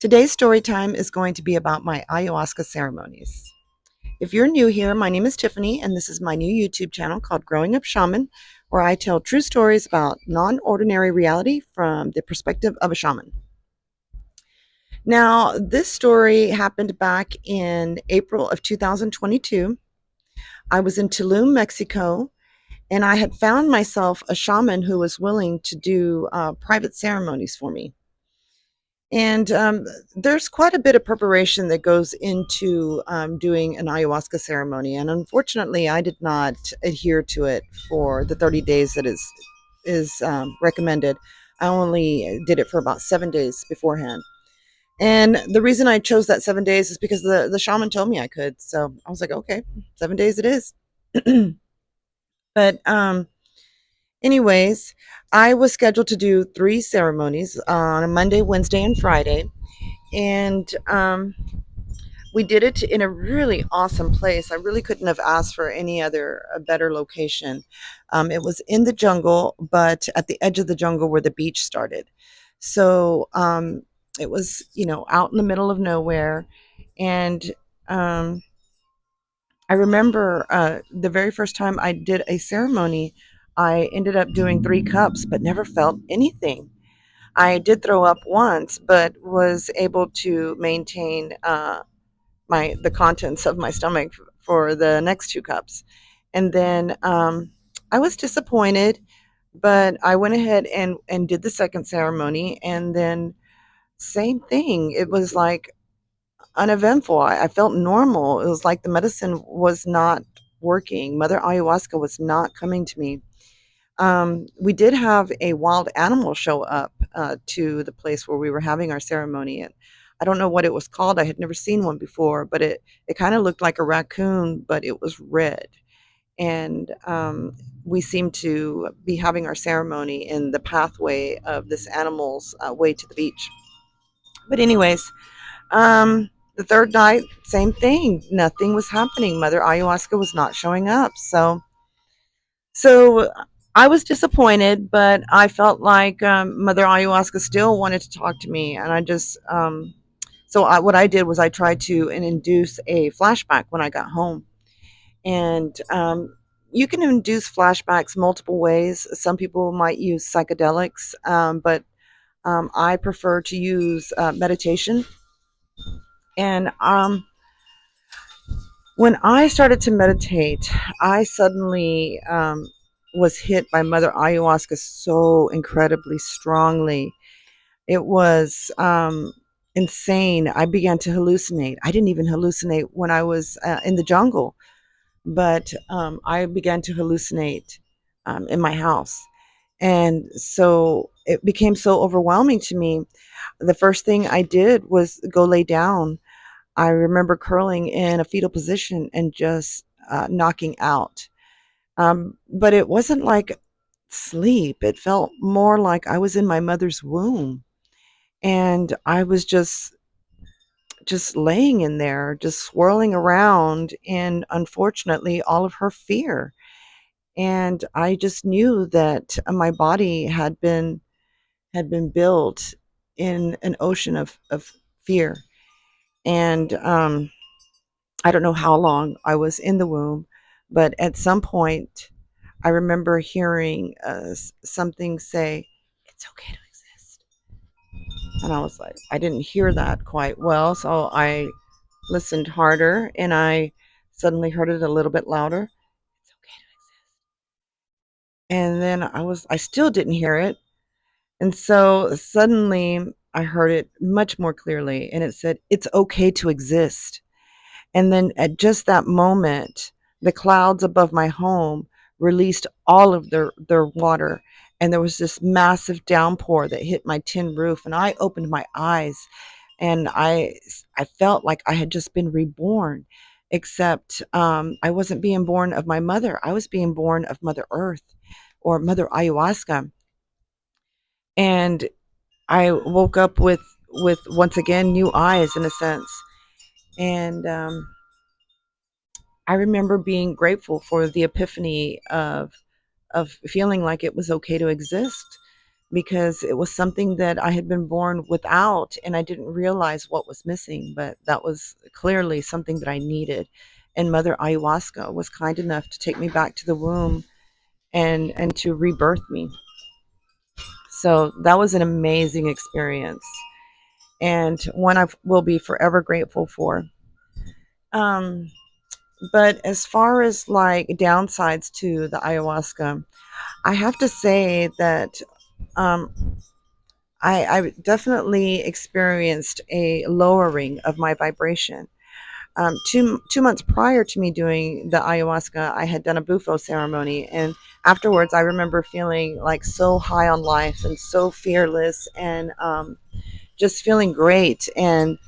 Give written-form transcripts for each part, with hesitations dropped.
Today's story time is going to be about my ayahuasca ceremonies. If you're new here, my name is Tiffany, and this is my new YouTube channel called Growing Up Shaman, where I tell true stories about non ordinary reality from the perspective of a shaman. Now, this story happened back in April of 2022. I was in Tulum, Mexico, and I had found myself a shaman who was willing to do private ceremonies for me. And there's quite a bit of preparation that goes into doing an ayahuasca ceremony. And unfortunately, I did not adhere to it for the 30 days that is recommended. I only did it for about 7 days beforehand. And the reason I chose that 7 days is because the shaman told me I could. So I was like, okay, 7 days it is. But anyways, I was scheduled to do three ceremonies on a Monday, Wednesday, and Friday. And we did it in a really awesome place. I really couldn't have asked for any other a better location. It was in the jungle, but at the edge of the jungle where the beach started. So it was, out in the middle of nowhere. And um, I remember the very first time I did a ceremony, I ended up doing 3 cups, but never felt anything. I did throw up once, but was able to maintain the contents of my stomach for the next 2 cups. And then I was disappointed, but I went ahead and did the second ceremony, and then same thing. It was like uneventful. I felt normal. It was like the medicine was not working. Mother Ayahuasca was not coming to me. We did have a wild animal show up to the place where we were having our ceremony, and I don't know what it was called. I had never seen one before, but it kind of looked like a raccoon, but it was red. And we seemed to be having our ceremony in the pathway of this animal's way to the beach. But anyways, the third night, same thing. Nothing was happening. Mother Ayahuasca was not showing up. So I was disappointed, but I felt like Mother Ayahuasca still wanted to talk to me, and what I did was I tried to induce a flashback when I got home, and you can induce flashbacks multiple ways. Some people might use psychedelics, but I prefer to use meditation. And when I started to meditate, I suddenly was hit by Mother Ayahuasca so incredibly strongly. It was insane. I began to hallucinate. I didn't even hallucinate when I was in the jungle, but I began to hallucinate in my house. And so it became so overwhelming to me. The first thing I did was go lay down. I remember curling in a fetal position and just knocking out. But it wasn't like sleep. It felt more like I was in my mother's womb, and I was just laying in there, just swirling around in, unfortunately, all of her fear. And I just knew that my body had been built in an ocean of fear. And I don't know how long I was in the womb, but at some point, I remember hearing something say, "It's okay to exist." And I was like, I didn't hear that quite well. So I listened harder, and I suddenly heard it a little bit louder. It's okay to exist. And then I still didn't hear it. And so suddenly I heard it much more clearly, and it said, "It's okay to exist." And then at just that moment, the clouds above my home released all of their water. And there was this massive downpour that hit my tin roof. And I opened my eyes, and I felt like I had just been reborn, except I wasn't being born of my mother. I was being born of Mother Earth, or Mother Ayahuasca. And I woke up with once again new eyes, in a sense. And I remember being grateful for the epiphany of feeling like it was okay to exist. because it was something that I had been born without, and I didn't realize what was missing, but that was clearly something that I needed. And Mother Ayahuasca was kind enough to take me back to the womb and to rebirth me. So that was an amazing experience, and one I will be forever grateful for. Um, but as far as like downsides to the ayahuasca, I have to say that um, I definitely experienced a lowering of my vibration. Two months prior to me doing the ayahuasca, I had done a bufo ceremony, and afterwards, I remember feeling like so high on life and so fearless, and just feeling great, and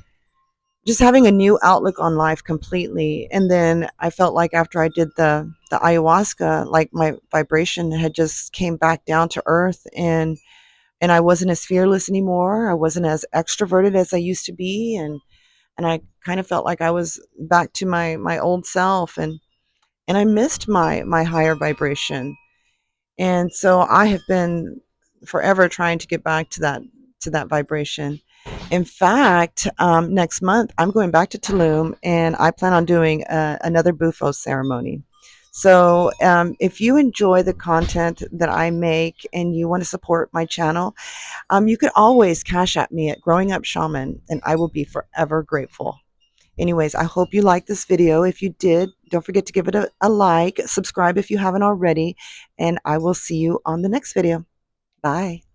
just having a new outlook on life completely. And then I felt like after I did the ayahuasca, like my vibration had just came back down to earth, and I wasn't as fearless anymore. I wasn't as extroverted as I used to be, and I kind of felt like I was back to my old self, and I missed my higher vibration. And so I have been forever trying to get back to that vibration. In fact, next month I'm going back to Tulum, and I plan on doing another Bufo ceremony. So, if you enjoy the content that I make and you want to support my channel, you can always cash at me at Growing Up Shaman, and I will be forever grateful. Anyways, I hope you liked this video. If you did, don't forget to give it a like, subscribe if you haven't already, and I will see you on the next video. Bye.